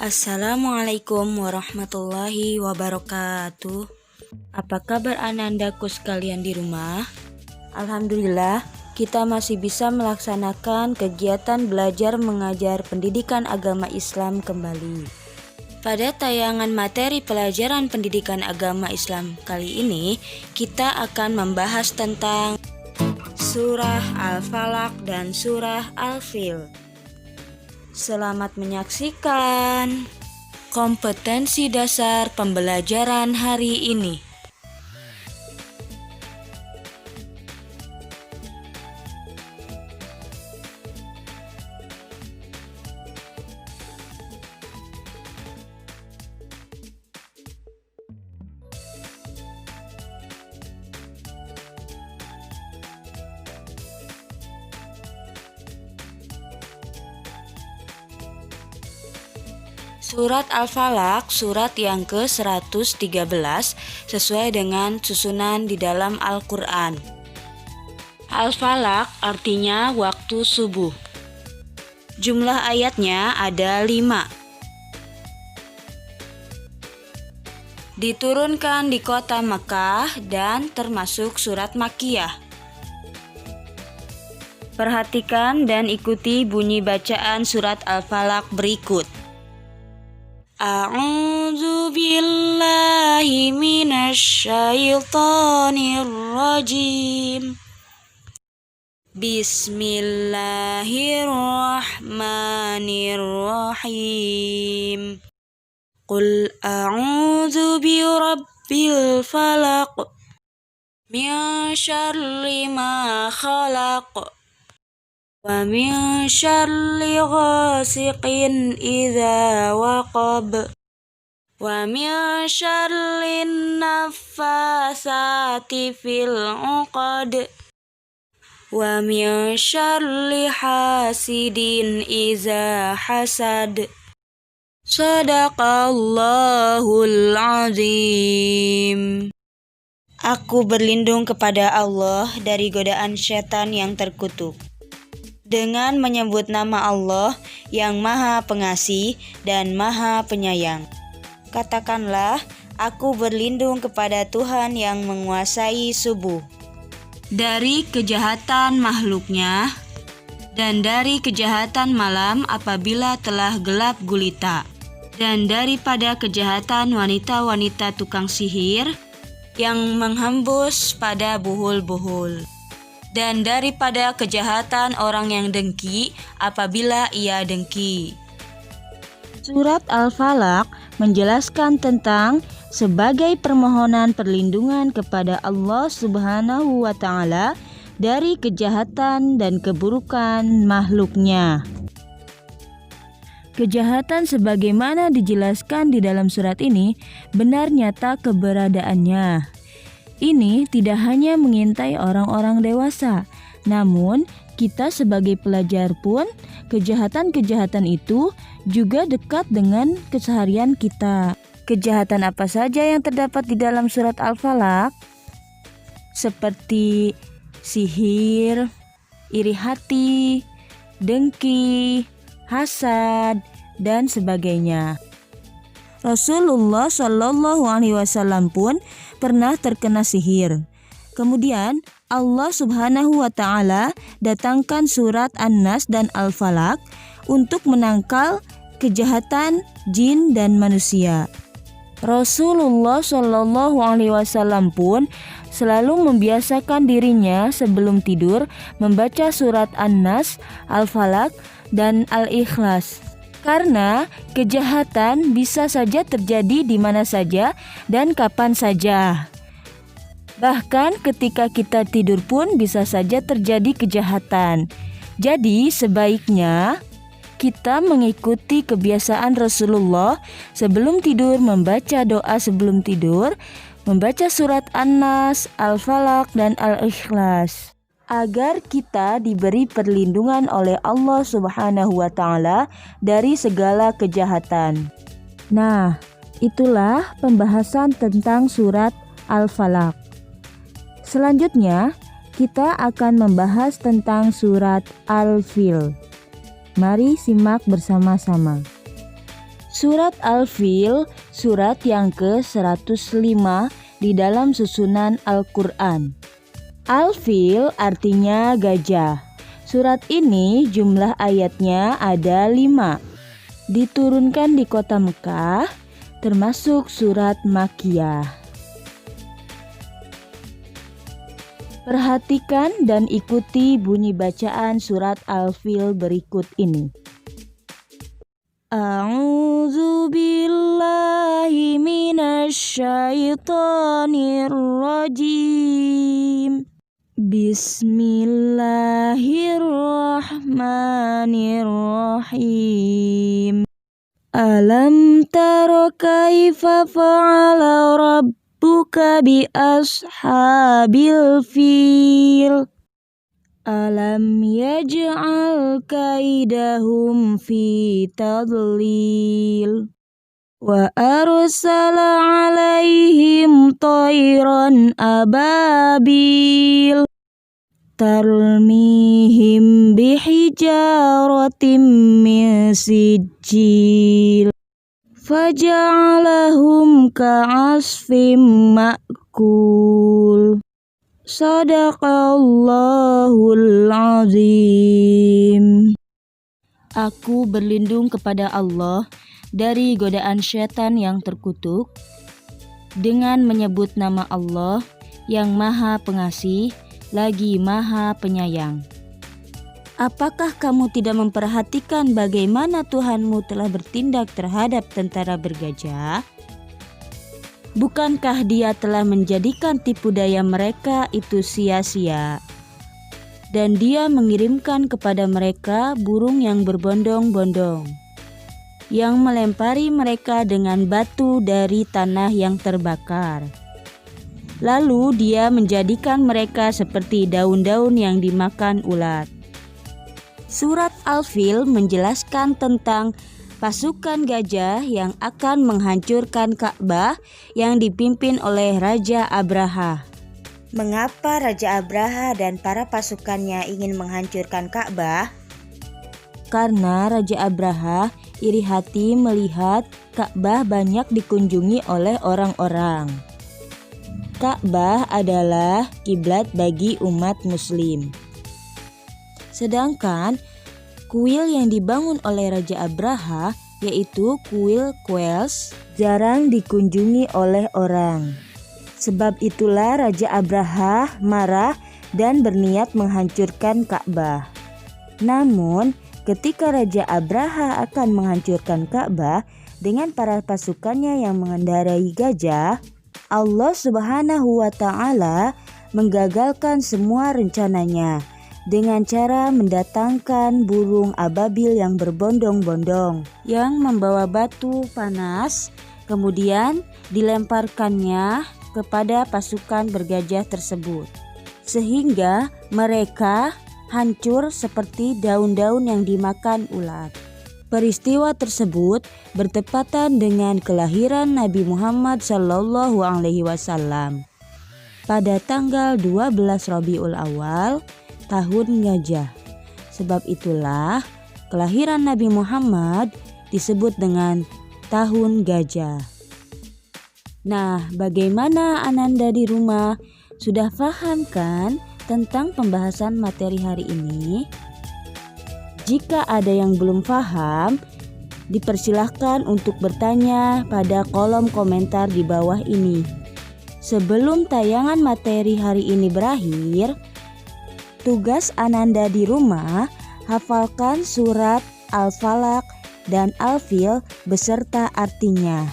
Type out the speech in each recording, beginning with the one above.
Assalamualaikum warahmatullahi wabarakatuh. Apa kabar anandaku sekalian di rumah? Alhamdulillah, kita masih bisa melaksanakan kegiatan belajar mengajar pendidikan agama Islam kembali. Pada tayangan materi pelajaran pendidikan agama Islam kali ini, kita akan membahas tentang Surah Al-Falaq dan Surah Al-Fil. Selamat menyaksikan kompetensi dasar pembelajaran hari ini. Surat Al-Falaq, surat yang ke-113 sesuai dengan susunan di dalam Al-Quran. Al-Falaq artinya waktu subuh. Jumlah ayatnya ada 5. Diturunkan di kota Mekah dan termasuk surat Makkiyah. Perhatikan dan ikuti bunyi bacaan surat Al-Falaq berikut. A'udzu billahi minasy syaithanir rajim. Bismillahirrahmanirrahim. Qul a'udzu birabbil falaq min syarri ma khalaq wa min syarri ghasiqin idza waqab wa min syarri naffasati fil 'uqad wa min syarri hasidin idza hasad. Shadaqallahul azim. Aku berlindung kepada Allah dari godaan setan yang terkutuk. Dengan menyebut nama Allah yang Maha Pengasih dan Maha Penyayang. Katakanlah, aku berlindung kepada Tuhan yang menguasai subuh, dari kejahatan makhluknya, dan dari kejahatan malam apabila telah gelap gulita, dan daripada kejahatan wanita-wanita tukang sihir yang menghembus pada buhul-buhul, dan daripada kejahatan orang yang dengki apabila ia dengki. Surat Al-Falaq menjelaskan tentang sebagai permohonan perlindungan kepada Allah Subhanahu wa Ta'ala dari kejahatan dan keburukan makhluknya. Kejahatan sebagaimana dijelaskan di dalam surat ini benar nyata keberadaannya. Ini tidak hanya mengintai orang-orang dewasa, namun kita sebagai pelajar pun kejahatan-kejahatan itu juga dekat dengan keseharian kita. Kejahatan apa saja yang terdapat di dalam surat Al-Falaq? Seperti sihir, iri hati, dengki, hasad, dan sebagainya. Rasulullah Shallallahu Alaihi Wasallam pun pernah terkena sihir. Kemudian Allah Subhanahu wa Ta'ala datangkan surat An-Nas dan Al-Falaq untuk menangkal kejahatan jin dan manusia. Rasulullah Shallallahu Alaihi Wasallam pun selalu membiasakan dirinya sebelum tidur membaca surat An-Nas, Al-Falaq, dan Al-Ikhlas. Karena kejahatan bisa saja terjadi di mana saja dan kapan saja. Bahkan ketika kita tidur pun bisa saja terjadi kejahatan. Jadi sebaiknya kita mengikuti kebiasaan Rasulullah sebelum tidur membaca doa sebelum tidur, membaca surat An-Nas, Al-Falaq, dan Al-Ikhlas, agar kita diberi perlindungan oleh Allah Subhanahu wa Ta'ala dari segala kejahatan. Nah, itulah pembahasan tentang surat Al-Falaq. Selanjutnya, kita akan membahas tentang surat Al-Fil. Mari simak bersama-sama. Surat Al-Fil, surat yang ke-105 di dalam susunan Al-Quran. Al-Fil artinya gajah. Surat ini jumlah ayatnya ada 5. Diturunkan di kota Mekah, termasuk surat Makkiyah. Perhatikan dan ikuti bunyi bacaan surat Al-Fil berikut ini. A'udzu billahi minasy syaithanir rajim. Bismillahirrahmanirrahim. Alam tara kaifa fa'ala rabbuka bi ashabil fil. Alam yaj'al kaidahum fi tadlil. Wa arsala alaihim tayran ababil. Tarmihim bihijaratim min sijil. Faja'alahum ka'asfim ma'kul. Shadaqallahul azim. Aku berlindung kepada Allah dari godaan syaitan yang terkutuk dengan menyebut nama Allah yang Maha Pengasih lagi Maha Penyayang. Apakah kamu tidak memperhatikan bagaimana Tuhanmu telah bertindak terhadap tentara bergajah? Bukankah Dia telah menjadikan tipu daya mereka itu sia-sia? Dan Dia mengirimkan kepada mereka burung yang berbondong-bondong, yang melempari mereka dengan batu dari tanah yang terbakar. Lalu Dia menjadikan mereka seperti daun-daun yang dimakan ulat. Surat Al-Fil menjelaskan tentang pasukan gajah yang akan menghancurkan Ka'bah yang dipimpin oleh Raja Abraha. Mengapa Raja Abraha dan para pasukannya ingin menghancurkan Ka'bah? Karena Raja Abraha iri hati melihat Ka'bah banyak dikunjungi oleh orang-orang. Ka'bah adalah kiblat bagi umat Muslim. Sedangkan kuil yang dibangun oleh Raja Abraha, yaitu kuil Qels, jarang dikunjungi oleh orang. Sebab itulah Raja Abraha marah dan berniat menghancurkan Ka'bah. Namun, ketika Raja Abraha akan menghancurkan Ka'bah dengan para pasukannya yang mengendarai gajah, Allah Subhanahu wa Ta'ala menggagalkan semua rencananya dengan cara mendatangkan burung ababil yang berbondong-bondong yang membawa batu panas, kemudian dilemparkannya kepada pasukan bergajah tersebut, sehingga mereka hancur seperti daun-daun yang dimakan ulat. Peristiwa tersebut bertepatan dengan kelahiran Nabi Muhammad SAW pada tanggal 12 Rabiul Awal tahun gajah. Sebab itulah kelahiran Nabi Muhammad disebut dengan tahun gajah. Nah, bagaimana Ananda di rumah? Sudah paham kan tentang pembahasan materi hari ini? Jika ada yang belum paham, dipersilahkan untuk bertanya pada kolom komentar di bawah ini. Sebelum tayangan materi hari ini berakhir, tugas Ananda di rumah, hafalkan surat Al-Falaq dan Al-Fil beserta artinya.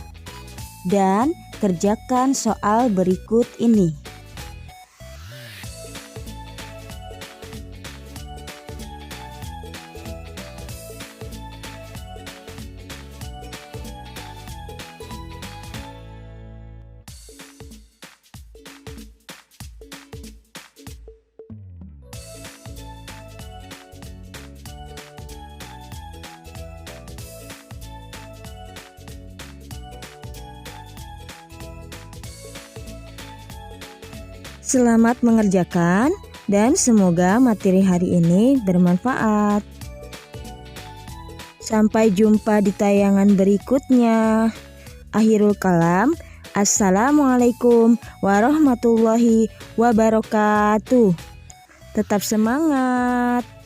Dan kerjakan soal berikut ini. Selamat mengerjakan dan semoga materi hari ini bermanfaat. Sampai jumpa di tayangan berikutnya. Akhirul kalam. Assalamualaikum warahmatullahi wabarakatuh. Tetap semangat.